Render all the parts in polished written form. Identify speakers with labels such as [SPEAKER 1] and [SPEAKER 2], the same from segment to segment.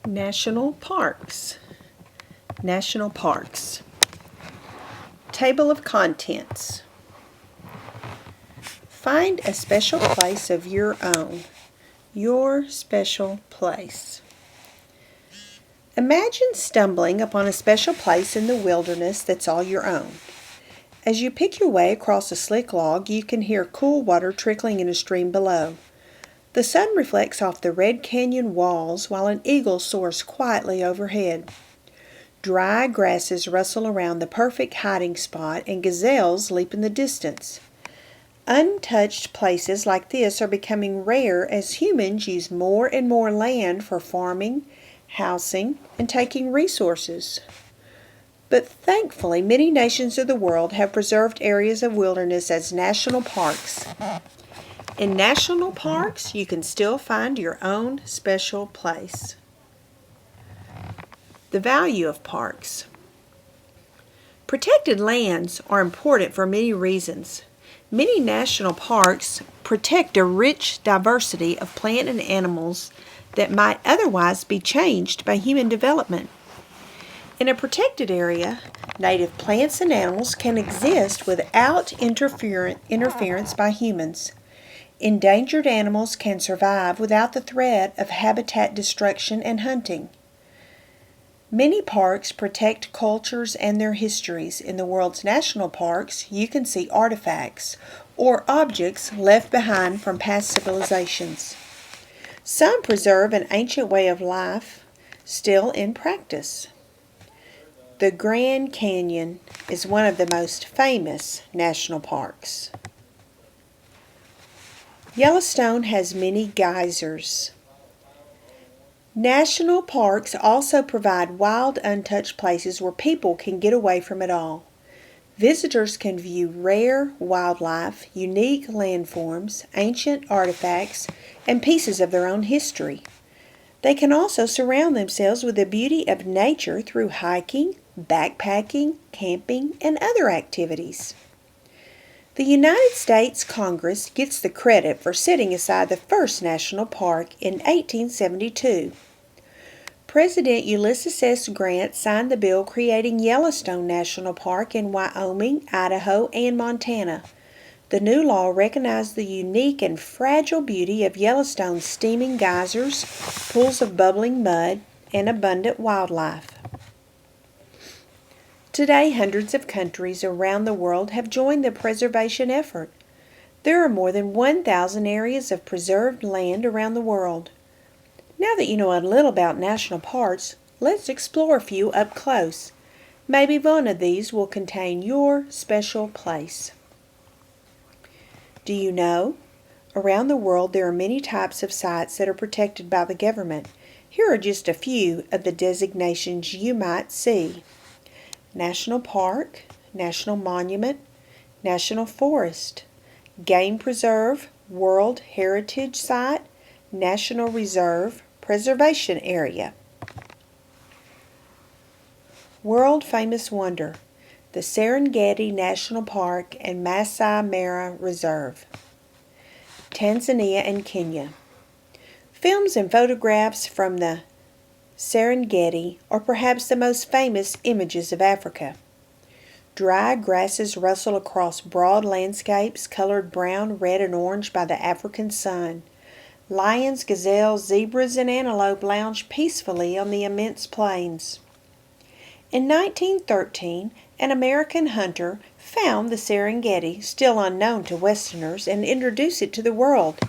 [SPEAKER 1] National parks. National parks. Table of contents. Find a special place of your own. Your special place. Imagine stumbling upon a special place in the wilderness that's all your own. As you pick your way across a slick log, you can hear cool water trickling in a stream below. The sun reflects off the red canyon walls while an eagle soars quietly overhead. Dry grasses rustle around the perfect hiding spot, and gazelles leap in the distance. Untouched places like this are becoming rare as humans use more and more land for farming, housing, and taking resources. But thankfully, many nations of the world have preserved areas of wilderness as national parks. In national parks, you can still find your own special place. The value of parks. Protected lands are important for many reasons. Many national parks protect a rich diversity of plant and animals that might otherwise be changed by human development. In a protected area, native plants and animals can exist without interference by humans. Endangered animals can survive without the threat of habitat destruction and hunting. Many parks protect cultures and their histories. In the world's national parks, you can see artifacts or objects left behind from past civilizations. Some preserve an ancient way of life still in practice. The Grand Canyon is one of the most famous national parks. Yellowstone has many geysers. National parks also provide wild, untouched places where people can get away from it all. Visitors can view rare wildlife, unique landforms, ancient artifacts, and pieces of their own history. They can also surround themselves with the beauty of nature through hiking, backpacking, camping, and other activities. The United States Congress gets the credit for setting aside the first national park in 1872. President Ulysses S. Grant signed the bill creating Yellowstone National Park in Wyoming, Idaho, and Montana. The new law recognized the unique and fragile beauty of Yellowstone's steaming geysers, pools of bubbling mud, and abundant wildlife. Today, hundreds of countries around the world have joined the preservation effort. There are more than 1,000 areas of preserved land around the world. Now that you know a little about national parks, let's explore a few up close. Maybe one of these will contain your special place. Do you know? Around the world there are many types of sites that are protected by the government. Here are just a few of the designations you might see. National Park, National Monument, National Forest, Game Preserve, World Heritage Site, National Reserve, Preservation Area. World Famous Wonder, the Serengeti National Park and Masai Mara Reserve. Tanzania and Kenya. Films and photographs from the Serengeti are perhaps the most famous images of Africa. Dry grasses rustle across broad landscapes colored brown, red, and orange by the African sun. Lions, gazelles, zebras, and antelope lounge peacefully on the immense plains. In 1913, an American hunter found the Serengeti, still unknown to Westerners, and introduced it to the world.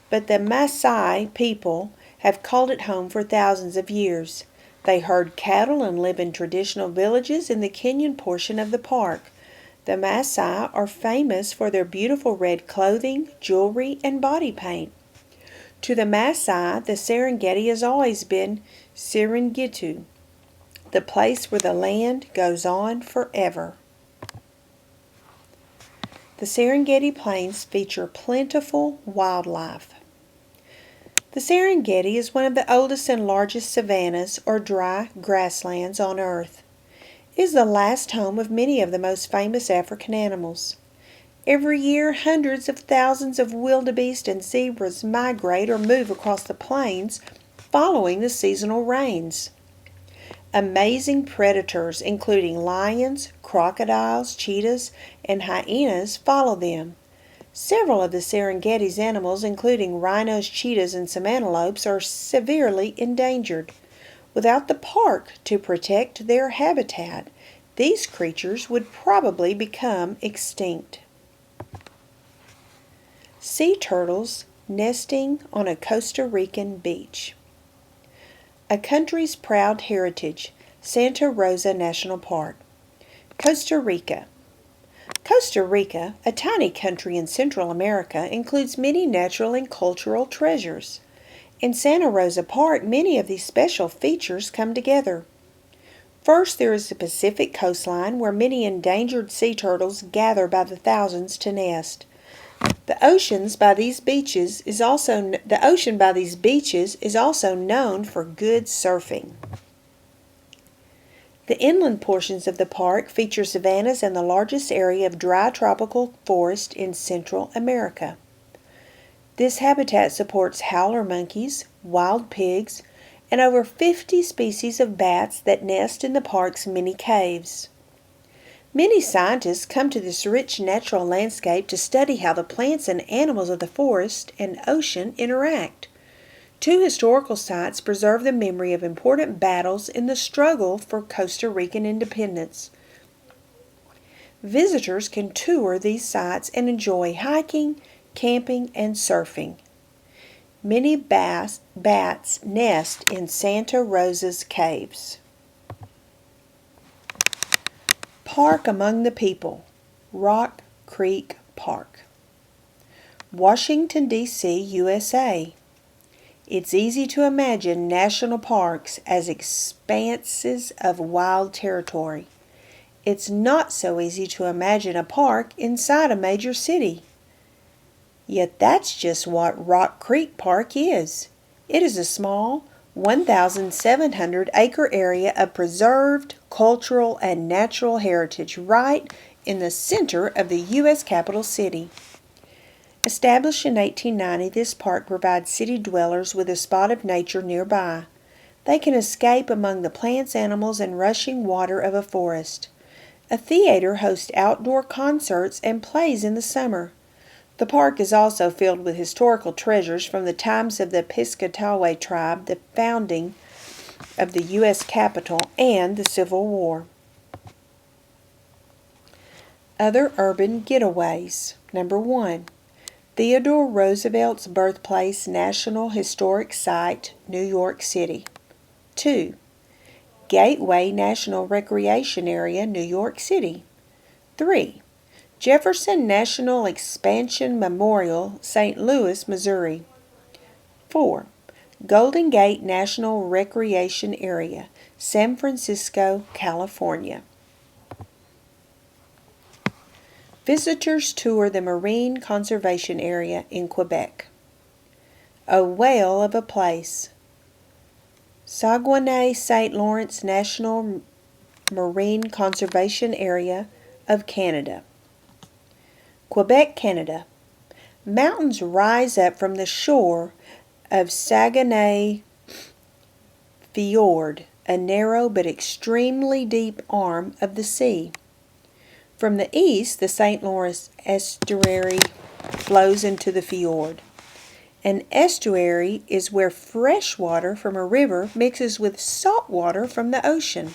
[SPEAKER 1] But the Maasai people have called it home for thousands of years. They herd cattle and live in traditional villages in the Kenyan portion of the park. The Maasai are famous for their beautiful red clothing, jewelry, and body paint. To the Maasai, the Serengeti has always been Serengetu, the place where the land goes on forever. The Serengeti Plains feature plentiful wildlife. The Serengeti is one of the oldest and largest savannas or dry grasslands on Earth. It is the last home of many of the most famous African animals. Every year, hundreds of thousands of wildebeest and zebras migrate or move across the plains following the seasonal rains. Amazing predators, including lions, crocodiles, cheetahs, and hyenas, follow them. Several of the Serengeti's animals, including rhinos, cheetahs, and some antelopes, are severely endangered. Without the park to protect their habitat, these creatures would probably become extinct. Sea turtles nesting on a Costa Rican beach. A country's proud heritage, Santa Rosa National Park. Costa Rica. Costa Rica, a tiny country in Central America, includes many natural and cultural treasures. In Santa Rosa Park, many of these special features come together. First, there is the Pacific coastline, where many endangered sea turtles gather by the thousands to nest. The ocean by these beaches is also known for good surfing. The inland portions of the park feature savannas and the largest area of dry tropical forest in Central America. This habitat supports howler monkeys, wild pigs, and over 50 species of bats that nest in the park's many caves. Many scientists come to this rich natural landscape to study how the plants and animals of the forest and ocean interact. 2 historical sites preserve the memory of important battles in the struggle for Costa Rican independence. Visitors can tour these sites and enjoy hiking, camping, and surfing. Many bats nest in Santa Rosa's caves. Park among the people, Rock Creek Park. Washington, D.C., USA. It's easy to imagine national parks as expanses of wild territory. It's not so easy to imagine a park inside a major city. Yet that's just what Rock Creek Park is. It is a small, 1,700-acre area of preserved cultural and natural heritage right in the center of the U.S. capital city. Established in 1890, this park provides city dwellers with a spot of nature nearby. They can escape among the plants, animals, and rushing water of a forest. A theater hosts outdoor concerts and plays in the summer. The park is also filled with historical treasures from the times of the Piscataway tribe, the founding of the U.S. Capitol, and the Civil War. Other urban getaways. Number 1. Theodore Roosevelt's Birthplace National Historic Site, New York City. 2. Gateway National Recreation Area, New York City. 3. Jefferson National Expansion Memorial, St. Louis, Missouri. 4. Golden Gate National Recreation Area, San Francisco, California. Visitors tour the Marine Conservation Area in Quebec. A whale of a place. Saguenay St. Lawrence National Marine Conservation Area of Canada. Quebec, Canada. Mountains rise up from the shore of Saguenay Fjord, a narrow but extremely deep arm of the sea. From the east, the St. Lawrence estuary flows into the fjord. An estuary is where fresh water from a river mixes with salt water from the ocean.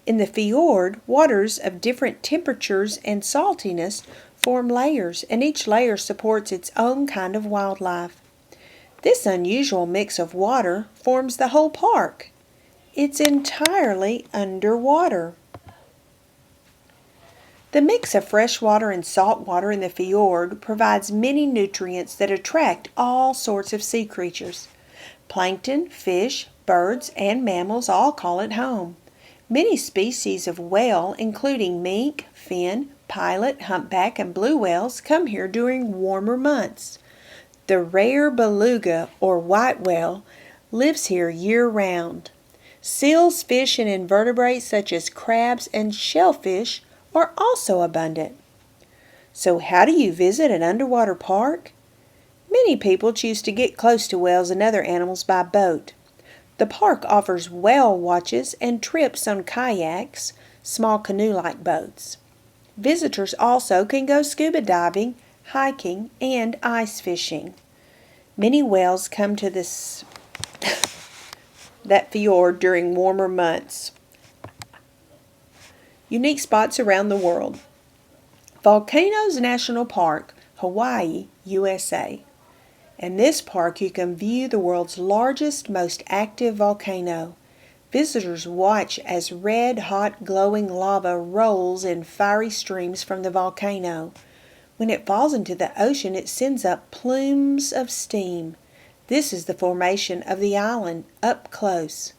[SPEAKER 1] In the fjord, waters of different temperatures and saltiness form layers, and each layer supports its own kind of wildlife. This unusual mix of water forms the whole park. It's entirely underwater. The mix of fresh water and salt water in the fjord provides many nutrients that attract all sorts of sea creatures. Plankton, fish, birds, and mammals all call it home. Many species of whale, including mink, fin, pilot, humpback, and blue whales, come here during warmer months. The rare beluga, or white whale, lives here year-round. Seals, fish, and invertebrates such as crabs and shellfish are also abundant. So how do you visit an underwater park? Many people choose to get close to whales and other animals by boat. The park offers whale watches and trips on kayaks, small canoe-like boats. Visitors also can go scuba diving, hiking, and ice fishing. Many whales come to that fjord during warmer months. Unique spots around the world. Volcanoes National Park, Hawaii, USA. In this park you can view the world's largest, most active volcano. Visitors watch as red, hot, glowing lava rolls in fiery streams from the volcano. When it falls into the ocean, it sends up plumes of steam. This is the formation of the island, up close.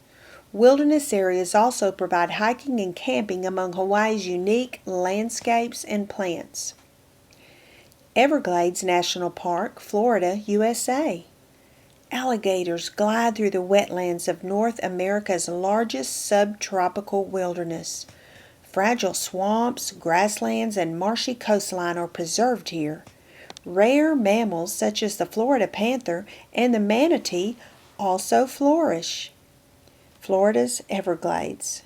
[SPEAKER 1] Wilderness areas also provide hiking and camping among Hawaii's unique landscapes and plants. Everglades National Park, Florida, USA. Alligators glide through the wetlands of North America's largest subtropical wilderness. Fragile swamps, grasslands, and marshy coastline are preserved here. Rare mammals such as the Florida panther and the manatee also flourish. Florida's Everglades.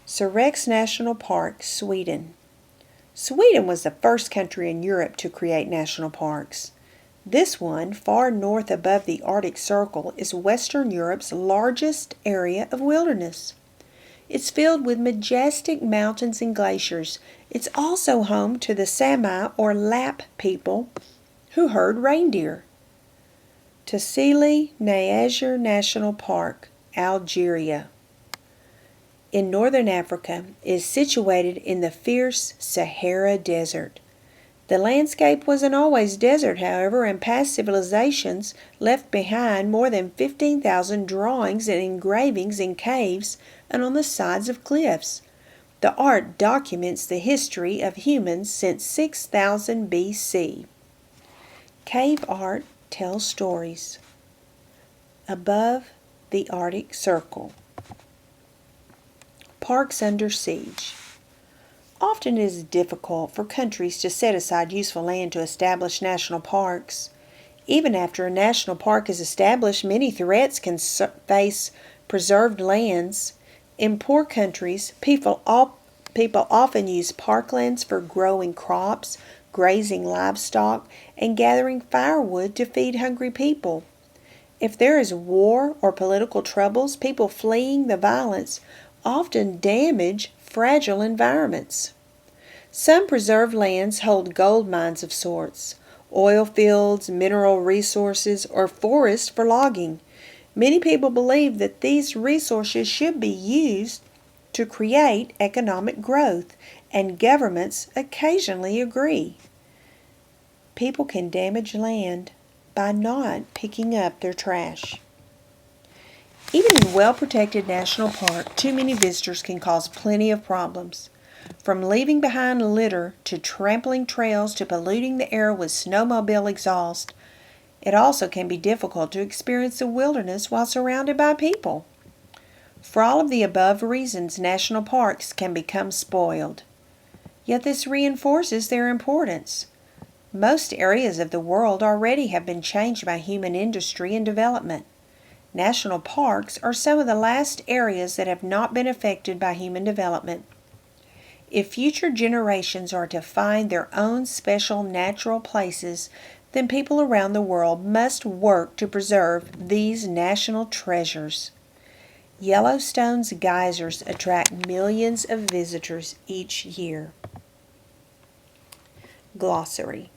[SPEAKER 1] Surrex National Park, Sweden. Sweden was the first country in Europe to create national parks. This one, far north above the Arctic Circle, is Western Europe's largest area of wilderness. It's filled with majestic mountains and glaciers. It's also home to the Sami or Lapp people who herd reindeer. Tassili Niger National Park, Algeria. In northern Africa, is situated in the fierce Sahara Desert. The landscape wasn't always desert, however, and past civilizations left behind more than 15,000 drawings and engravings in caves and on the sides of cliffs. The art documents the history of humans since 6000 BC. Cave art tells stories. Above the Arctic Circle. Parks under siege. Often it is difficult for countries to set aside useful land to establish national parks. Even after a national park is established, many threats can face preserved lands. In poor countries, people often use parklands for growing crops, grazing livestock, and gathering firewood to feed hungry people. If there is war or political troubles, people fleeing the violence often damage fragile environments. Some preserved lands hold gold mines of sorts, oil fields, mineral resources, or forests for logging. Many people believe that these resources should be used to create economic growth, and governments occasionally agree. People can damage land by not picking up their trash. Even in well-protected national park, too many visitors can cause plenty of problems. From leaving behind litter to trampling trails to polluting the air with snowmobile exhaust, it also can be difficult to experience the wilderness while surrounded by people. For all of the above reasons, national parks can become spoiled. Yet this reinforces their importance. Most areas of the world already have been changed by human industry and development. National parks are some of the last areas that have not been affected by human development. If future generations are to find their own special natural places, then people around the world must work to preserve these national treasures. Yellowstone's geysers attract millions of visitors each year. Glossary.